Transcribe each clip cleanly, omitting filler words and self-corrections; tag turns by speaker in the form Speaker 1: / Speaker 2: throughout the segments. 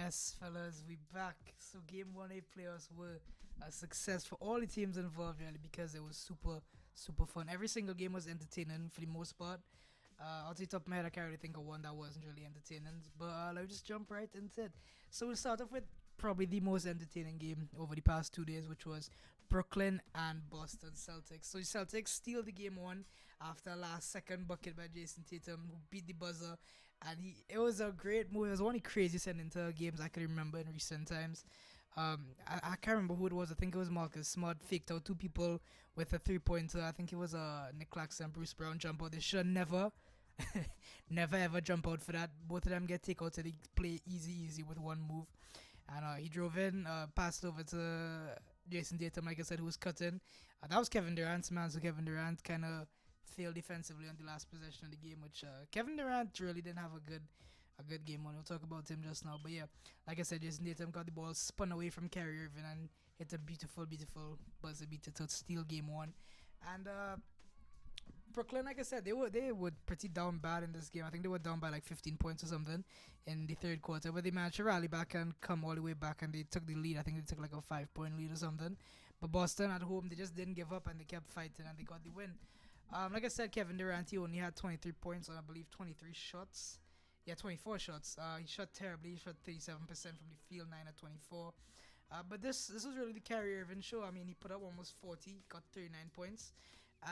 Speaker 1: Yes, fellas, we back. So game 1A playoffs were a success for all the teams involved, really, because it was super fun. Every single game was entertaining for the most part. Off the top of my head, I can't really think of one that wasn't really entertaining. But let's just jump right into it. So we'll start off with probably the most entertaining game over the past 2 days, which was Brooklyn and Boston Celtics. So the Celtics steal the game one after a last second bucket by Jason Tatum, who beat the buzzer. And it was a great move. It was one of the craziest ending to games I can remember in recent times. I can't remember who it was. I think it was Marcus Smart faked out two people with a 3 pointer. I think it was Nick Claxton and Bruce Brown jump out. They should never, never ever jump out for that. Both of them get takeouts. So they play easy with one move. And he drove in, passed over to Jason Tatum, like I said, who was cutting. That was Kevin Durant's man. So Kevin Durant kind of failed defensively on the last possession of the game, which Kevin Durant really didn't have a good game on. We'll talk about him just now. But yeah, like I said, Jason Tatum got the ball spun away from Kyrie Irving and hit a beautiful buzzer beater to steal game one. And Brooklyn, like I said, they were pretty down bad in this game. I think they were down by like 15 points or something in the third quarter, but they managed to rally back and come all the way back, and they took the lead. I think they took like a 5 point lead or something. But Boston at home, they just didn't give up and they kept fighting and they got the win. Like I said, Kevin Durant, he only had 23 points on, I believe, 23 shots. Yeah, 24 shots. He shot terribly. He shot 37% from the field, 9 of 24. But this was really the Kyrie Irving show. I mean, he put up almost 40, got 39 points.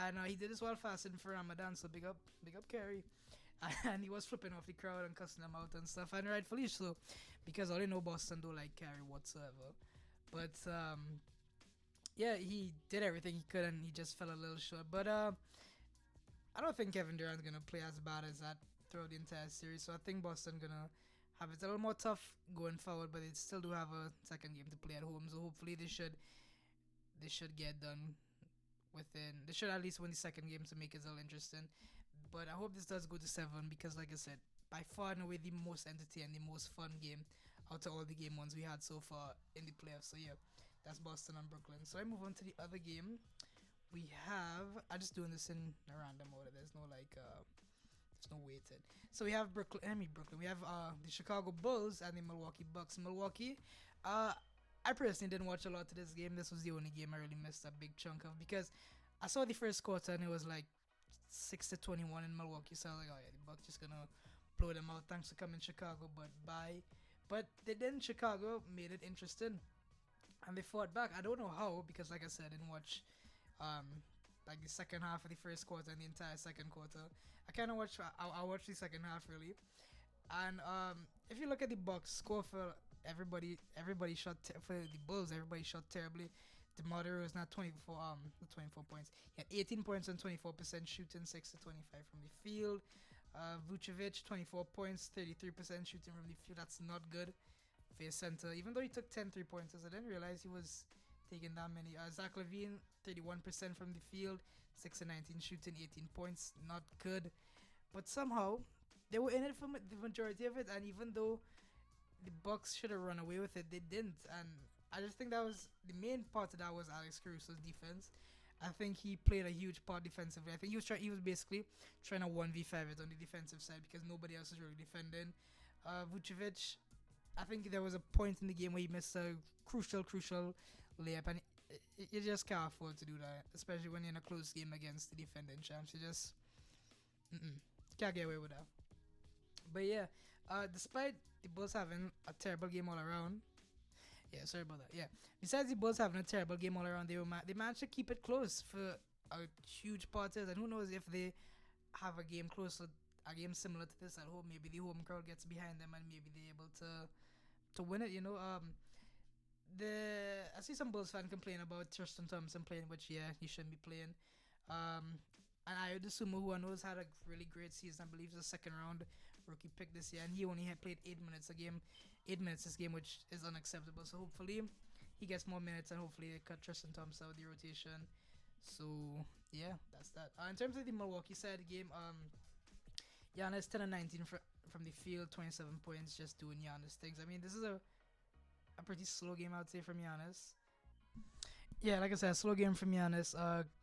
Speaker 1: And he did this while fasting for Ramadan, so big up Kyrie. And he was flipping off the crowd and cussing them out and stuff, and rightfully so, because all they know Boston don't like Kyrie whatsoever. But yeah, he did everything he could, and he just fell a little short. But I don't think Kevin Durant's gonna play as bad as that throughout the entire series. So I think Boston gonna have it a little more tough going forward, but they still do have a second game to play at home. So hopefully they should get done within. They should at least win the second game to make it a little interesting. But I hope this does go to 7, because like I said, by far and away the most entertaining, the most fun game out of all the game ones we had so far in the playoffs. So yeah, that's Boston and Brooklyn. So I move on to the other game. We have, I'm just doing this in a random order. There's no there's no weighted. So we have Brooklyn. We have the Chicago Bulls and the Milwaukee Bucks. Milwaukee, I personally didn't watch a lot of this game. This was the only game I really missed a big chunk of, because I saw the first quarter and it was like 6-21 in Milwaukee. So I was like, oh yeah, the Bucks just gonna blow them out. Thanks for coming, Chicago, but bye. But they didn't. Chicago made it interesting, and they fought back. I don't know how, because like I said, I didn't watch like the second half of the first quarter and the entire second quarter. I watched the second half really. And if you look at the Bucks score for everybody shot for the Bulls, everybody shot terribly. DeMar DeRozan not 24 points. He had 18 points and 24% shooting, 6 of 25 from the field. Vucevic 24 points, 33% shooting from the field. That's not good for a center. Even though he took 10 3-pointers, I didn't realize he was taking that many. Zach LaVine 31% from the field, 6 of 19 shooting, 18 points. Not good, but somehow they were in it for the majority of it, and even though the Bucks should have run away with it, they didn't. And I just think that was the main part of that was Alex Caruso's defense. I think he played a huge part defensively. I think he was basically trying to 1v5 it on the defensive side, because nobody else was really defending. Vucevic, I think there was a point in the game where he missed a crucial layup, and you just can't afford to do that, especially when you're in a close game against the defending champs. You just can't get away with that. But yeah, despite the Bulls having a terrible game all around, yeah, sorry about that. Yeah, besides the Bulls having a terrible game all around, they managed to keep it close for a huge part of it. And who knows, if they have a game similar to this at home, maybe the home crowd gets behind them and maybe they're able to win it. You know, I see some Bulls fans complain about Tristan Thompson playing, which yeah, he shouldn't be playing. And I would assume who I know has had a really great season. I believe he's a second round rookie pick this year, and he only had played 8 minutes this game, which is unacceptable. So hopefully he gets more minutes, and hopefully they cut Tristan Thompson out of the rotation. So yeah, that's that. In terms of the Milwaukee side of the game, Giannis 10 and 19 from the field, 27 points, just doing Giannis things. I mean, this is a pretty slow game, I would say, from Giannis. Yeah, like I said, slow game from Giannis.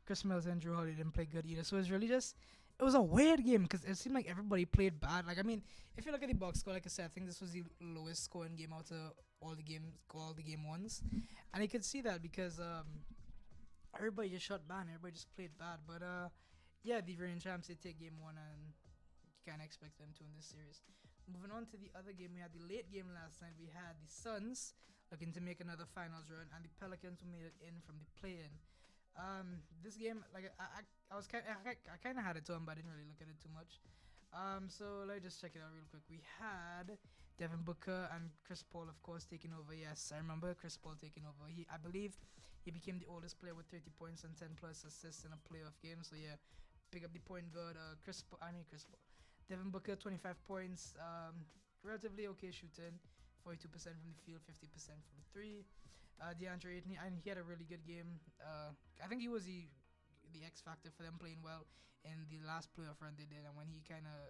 Speaker 1: Chris Mills and Drew Holiday didn't play good either. So it's really just it was a weird game because it seemed like everybody played bad. Like I mean, if you look at the box score, like I said, I think this was the lowest scoring game out of all the game ones, and you could see that because everybody just shot bad, everybody just played bad. But yeah, the reigning champs they take game one, and you can't expect them to in this series. Moving on to the other game, we had the late game last night. We had the Suns looking to make another finals run, and the Pelicans who made it in from the play-in. This game, like I was I kind of had it on, but I didn't really look at it too much. So let's just check it out real quick. We had Devin Booker and Chris Paul, of course, taking over. Yes, I remember Chris Paul taking over. I believe, he became the oldest player with 30 points and 10 plus assists in a playoff game. So yeah, pick up the point guard. Chris Paul. Devin Booker, 25 points. Relatively okay shooting, 42% from the field, 50% from three. DeAndre Ayton, and he had a really good game. I think he was the X factor for them playing well in the last playoff run they did, and when he kind of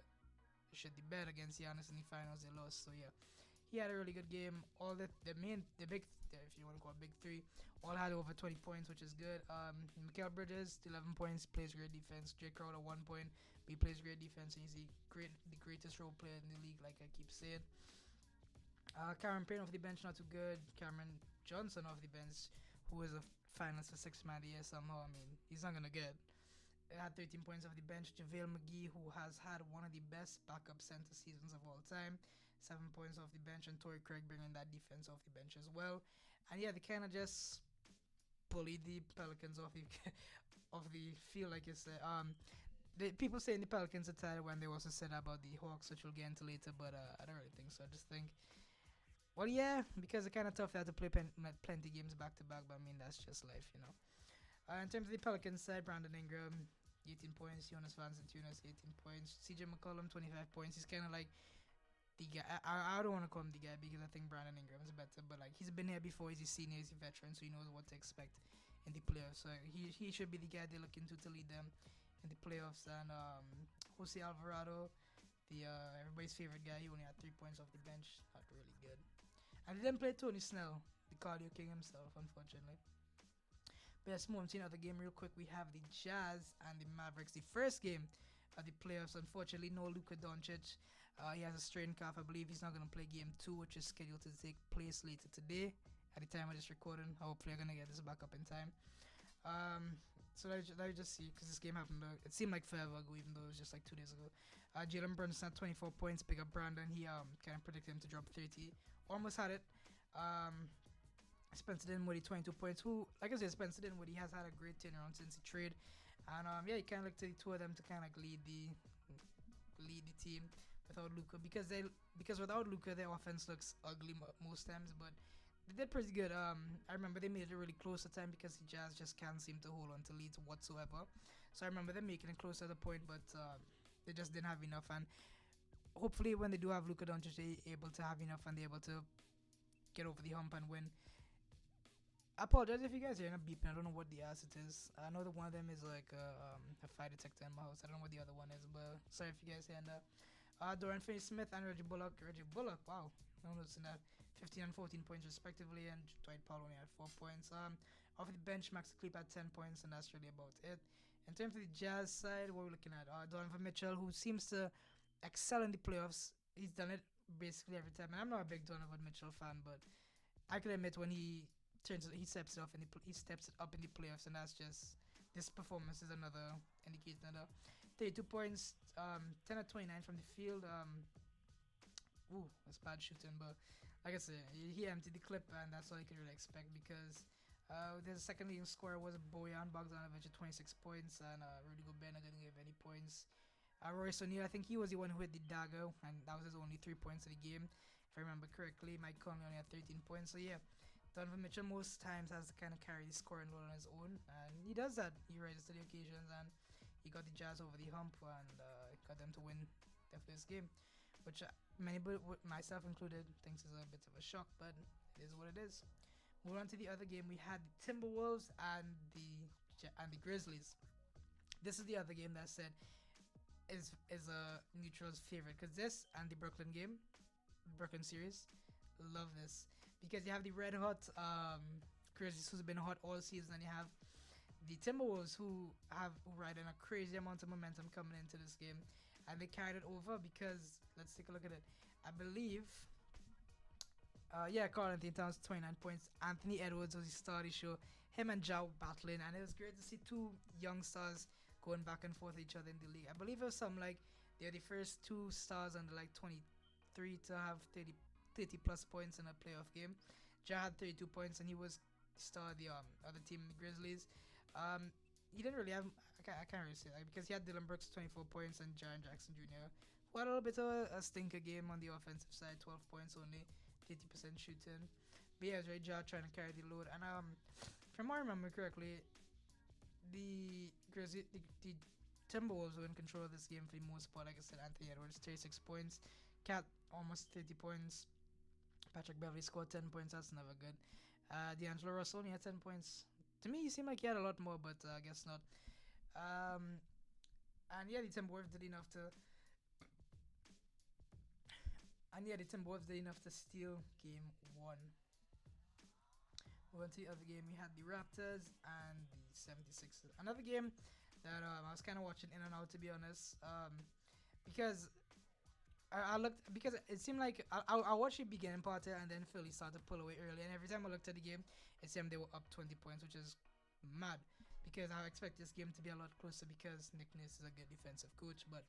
Speaker 1: shit the bed against Giannis in the finals, they lost. So yeah, he had a really good game. All the big, if you want to call it big three, all had over 20 points, which is good. Mikal Bridges, 11 points, plays great defense. Jay Crowder, 1 point, but he plays great defense, and he's the greatest role player in the league, like I keep saying. Cameron Payne off the bench, not too good. Cameron Johnson off the bench, who is a finalist for 6th man of the year somehow. I mean, he's not gonna get. Had 13 points off the bench. JaVale McGee, who has had one of the best backup center seasons of all time, 7 points off the bench, and Torrey Craig bringing that defense off the bench as well. And yeah, they kind of just bullied the Pelicans off the of the field, like you said. The people saying the Pelicans are tired when they also said about the Hawks, which we'll get into later, but I don't really think so. I just think, well, yeah, because it's kind of tough. They have to play plenty games back to back, but I mean, that's just life, you know. In terms of the Pelicans side, Brandon Ingram, 18 points. Jonas Valanciunas, 18 points. CJ McCollum, 25 points. He's kind of like the guy. I don't want to call him the guy because I think Brandon Ingram is better, but like he's been here before. He's a senior, he's a veteran, so he knows what to expect in the playoffs. So he should be the guy they're looking to lead them in the playoffs. And Jose Alvarado, the everybody's favorite guy, he only had 3 points off the bench. Not really good. And they didn't play Tony Snell, the cardio king himself, unfortunately. But let's move on to another game real quick. We have the Jazz and the Mavericks. The first game of the playoffs. Unfortunately, no Luka Doncic. He has a strained calf. I believe he's not going to play game 2, which is scheduled to take place later today. At the time of this recording, hopefully I'm going to get this back up in time. So let me just see, because this game happened. It seemed like forever ago, even though it was just like 2 days ago. Jalen Brunson had 24 points. Pick up Brandon. He kind of predicted him to drop 30. Almost had it. Spencer Dinwiddie, 22 points. Who, like I said, Spencer Dinwiddie has had a great turnaround since the trade, and yeah, you kind of look to the two of them to kind of lead the team without Luka, because without Luka their offense looks ugly most times, but they did pretty good. I remember they made it really close at time because the Jazz just can't seem to hold on to leads whatsoever. So I remember them making it close at a point, but they just didn't have enough. And hopefully, when they do have Luka Doncic, they're able to have enough and they're able to get over the hump and win. I apologize if you guys hear a beeping. I don't know what the ass it is. I know that one of them is like a fire detector in my house. I don't know what the other one is, but sorry if you guys hear that. Dorian Finney-Smith and Reggie Bullock. Wow, no noticing that. 15 and 14 points respectively, and Dwight Powell only had 4 points. Off the bench, Max Kleber had 10 points, and that's really about it. In terms of the Jazz side, what we're looking at, Donovan Mitchell, who seems to excel in the playoffs. He's done it basically every time. And I'm not a big Donovan Mitchell fan, but I can admit when he steps it up in the playoffs, and that's just, this performance is another indication. 32 points, 10 at 29 from the field. That's bad shooting, but like I said, he emptied the clip, and that's all you could really expect because the second leading scorer was Bojan Bogdanovic at 26 points, and Rudy Gobert didn't give any points. Royce O'Neal, I think he was the one who hit the dagger, and that was his only 3 points of the game, if I remember correctly. Mike Conley only had 13 points, so yeah. Donovan Mitchell most times has to kind of carry the scoring load on his own, and he does that. He rises to the occasions, and he got the Jazz over the hump and got them to win this game, which many, myself included, thinks is a bit of a shock, but it is what it is. Moving on to the other game, we had the Timberwolves and the Grizzlies. This is the other game that I said is a neutral's favorite, because this and the Brooklyn series, love this, because you have the red hot Cruz'S, who's been hot all season, and you have the Timberwolves, who ride in a crazy amount of momentum coming into this game, and they carried it over because let's take a look at it. I believe, Karl Anthony Towns 29 points. Anthony Edwards was the star of the show. Him and Jao battling, and it was great to see two young stars going back and forth each other in the league. I believe it was some like they're the first two stars under like 23 to have 30 plus points in a playoff game. Ja had 32 points, and he was the star of the other team, the Grizzlies. He didn't really have. I can't really say that because he had Dylan Brooks 24 points and Jaren Jackson Jr. who had a little bit of a stinker game on the offensive side, 12 points only, 50% shooting. But yeah, it was right, Ja trying to carry the load. And from what I remember correctly, the Timberwolves were in control of this game for the most part. Like I said, Anthony Edwards 36 points, Cat almost 30 points. Patrick Beverly scored 10 points. That's never good. D'Angelo Russell only had 10 points. To me, he seemed like he had a lot more, but I guess not. And yeah, the Timberwolves did enough to. And yeah, the Timberwolves did enough to steal game one. Moving to the other game, we had the Raptors and the 76ers. Another game that I was kind of watching in and out, to be honest, because I looked, because it seemed like I watched the beginning part there, and then Philly started to pull away early, and every time I looked at the game, it seemed they were up 20 points, which is mad, because I expect this game to be a lot closer because Nick Nurse is a good defensive coach, but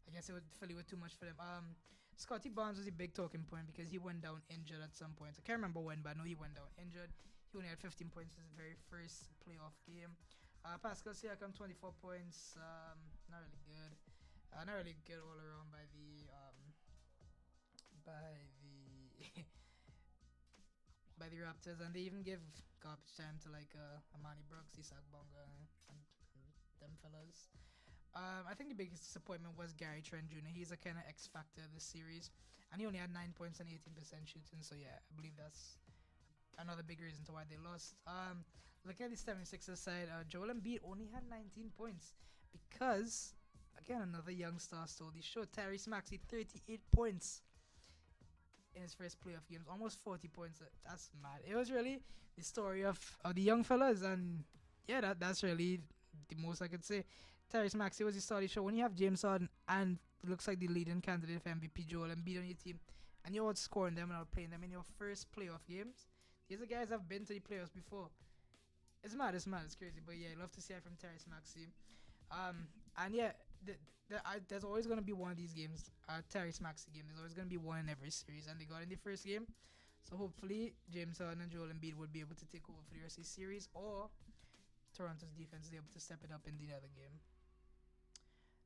Speaker 1: I guess Philly were too much for them. Scotty Barnes was a big talking point because he went down injured at some point. I can't remember when, but I know he went down injured. He only had 15 points in his very first playoff game. Pascal Siakam 24 points. Not really good. Not really good all around by the by the Raptors, and they even give garbage time to like Amani Brooks, Isaac Bonga, and them fellas. I think the biggest disappointment was Gary Trent Jr. He's a kind of X factor of this series, and he only had 9 points and 18% shooting. So yeah, I believe that's another big reason to why they lost. Looking at the 76ers side, Joel Embiid only had 19 points because, again, another young star stole the show. Tyrese Maxey 38 points in his first playoff games, almost 40 points. That's mad. It was really the story of the young fellas, and yeah, that's really the most I could say. Tyrese Maxey was the star of the show. When you have James Harden and looks like the leading candidate for MVP, Joel Embiid, on your team, and you're outscoring them and outplaying them in your first playoff games, these are guys have been to the playoffs before. It's mad, it's crazy. But yeah, I love to see it from Tyrese Maxey. And yeah, there's always going to be one of these games, Tyrese Maxey game. There's always going to be one in every series, and they got in the first game. So hopefully, James Harden and Joel Embiid will be able to take over for the rest of the series, or Toronto's defense is able to step it up in the other game.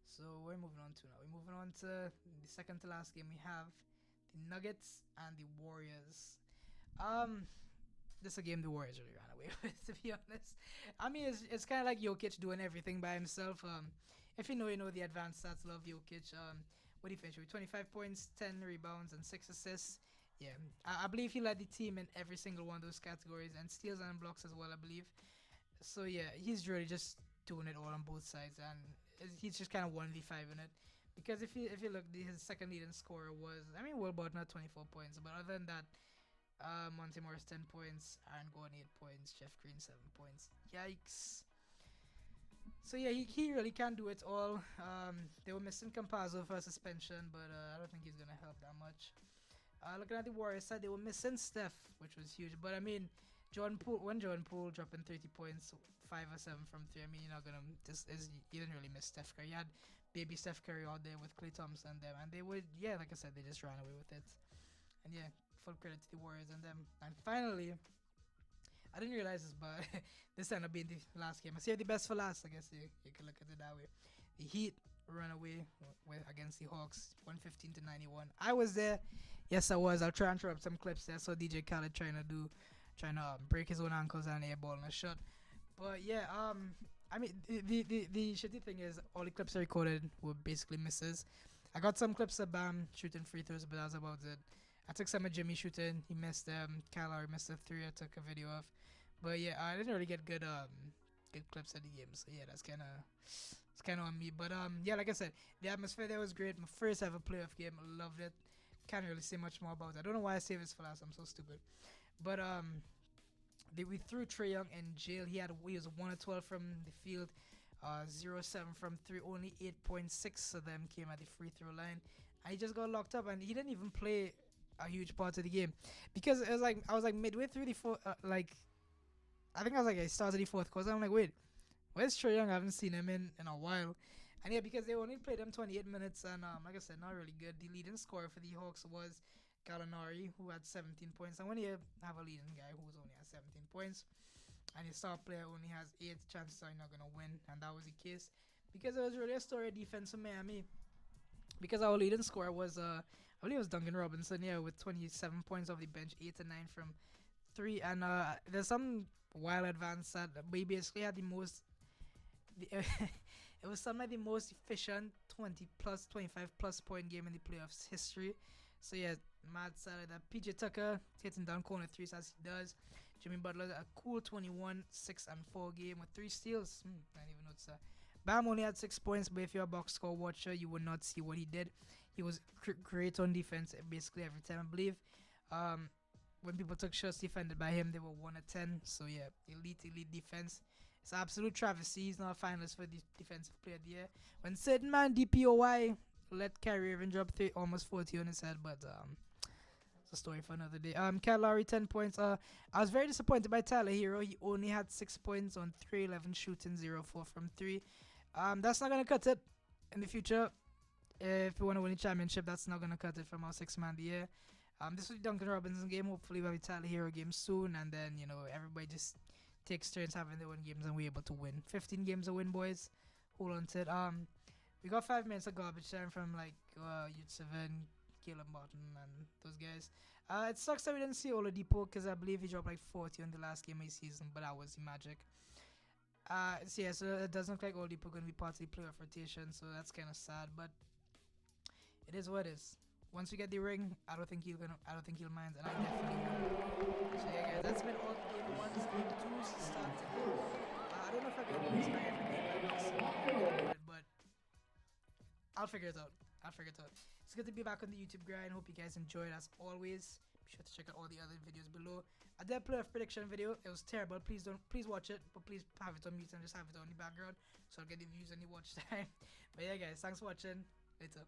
Speaker 1: So we're moving on to now. We're moving on to the second to last game. We have the Nuggets and the Warriors. This is a game the Warriors really ran away with, to be honest. I mean, it's kind of like Jokic doing everything by himself. If you know the advanced stats. Love Jokic. What did he finish with? 25 points, 10 rebounds, and 6 assists. Yeah, I believe he led the team in every single one of those categories, and steals and blocks as well, I believe. So yeah, he's really just doing it all on both sides, and he's just kind of 1v5 in it. Because if you look, his second leading scorer was, Will Barton had 24 points, but other than that, Monte Morris 10 points, Aaron Gordon 8 points, Jeff Green 7 points. Yikes. So yeah, he really can't do it all. They were missing Campazzo for a suspension, but I don't think he's gonna help that much. Looking at the Warriors side, they were missing Steph, which was huge. But Jordan Poole dropping 30 points, 5 or 7 from 3. You're not gonna. You didn't really miss Steph Curry. You had baby Steph Curry out there with Klay Thompson and them, and they would, like I said, they just ran away with it. And yeah, full credit to the Warriors and them. And finally, I didn't realize this, but this ended up being the last game. I saved the best for last. I guess you can look at it that way. The Heat ran away against the Hawks, 115 to 91. I was there. Yes, I was. I'll try and throw up some clips there. I saw DJ Khaled trying to break his own ankles and airball in a shot. But yeah, the shitty thing is all the clips I recorded were basically misses. I got some clips of Bam shooting free throws, but that was about it. I took some of Jimmy shooting. He missed Kyle Lowry missed a 3 I took a video of. But yeah, I didn't really get good clips of the game. So yeah, it's kinda on me. But yeah, like I said, the atmosphere there was great. My first ever playoff game. I loved it. Can't really say much more about it. I don't know why I saved this for last. I'm so stupid. But we threw Trae Young in jail. He was 1 of 12 from the field, 0-7 from three. Only 8.6 of them came at the free throw line, and he just got locked up. And he didn't even play a huge part of the game because it was like I was like midway through the fourth. I think I started the fourth quarter. I'm like, wait, where's Trae Young? I haven't seen him in a while. And yeah, because they only played him 28 minutes, and like I said, not really good. The leading scorer for the Hawks was Gallinari, who had 17 points. And when you have a leading guy who's only has 17 points, and your star player only has 8, chances are you're not gonna win. And that was the case because it was really a story of defense for Miami. Because our leading scorer was I believe it was Duncan Robinson, yeah, with 27 points off the bench, 8 and 9 from 3. And there's some wild advance that we basically had the most. It was some of the most efficient 20 plus, 25 plus point game in the playoffs history. So yeah, mad salad that PJ Tucker hitting down corner threes as he does. Jimmy Butler a cool 21, 6 and 4 game with 3 steals. I didn't even notice that. Bam only had 6 points, but if you're a box score watcher, you would not see what he did. He was great on defense basically every time, I believe. When people took shots defended by him, they were 1 of 10. So yeah, elite defense. It's an absolute travesty. He's not a finalist for the defensive player of the year. When certain man DPOY let Kyrie Irving drop almost 40 on his head, but it's a story for another day. Kyle Lowry 10 points. I was very disappointed by Tyler Hero. He only had 6 points on 3-11 shooting, 0-4 from 3. That's not gonna cut it in the future. If we want to win the championship, that's not gonna cut it from our 6th man of the year. This was the Duncan Robinson game. Hopefully we'll have a Tyler Hero game soon, and then everybody just takes turns having their own games and we're able to win. 15 games a win, boys. Hold on to it. We got 5 minutes of garbage time from Youth 7, Caleb Martin, and those guys. It sucks that we didn't see Oladipo because I believe he dropped like 40 on the last game of the season, but that was the magic. So it doesn't look like Oladipo going to be part of the playoff rotation, so that's kind of sad, but it is what it is. Once we get the ring, I don't think he'll mind, and I definitely will. So yeah, guys, that's been all game 1. Game 2's started. I don't know if I'm gonna lose my every game, but I'll figure it out. It's good to be back on the YouTube grind. Hope you guys enjoyed as always. Be sure to check out all the other videos below. I did a playoff prediction video. It was terrible. Please watch it, but please have it on mute and just have it on the background so I'll get the views and the watch time. But yeah, guys, thanks for watching. Later.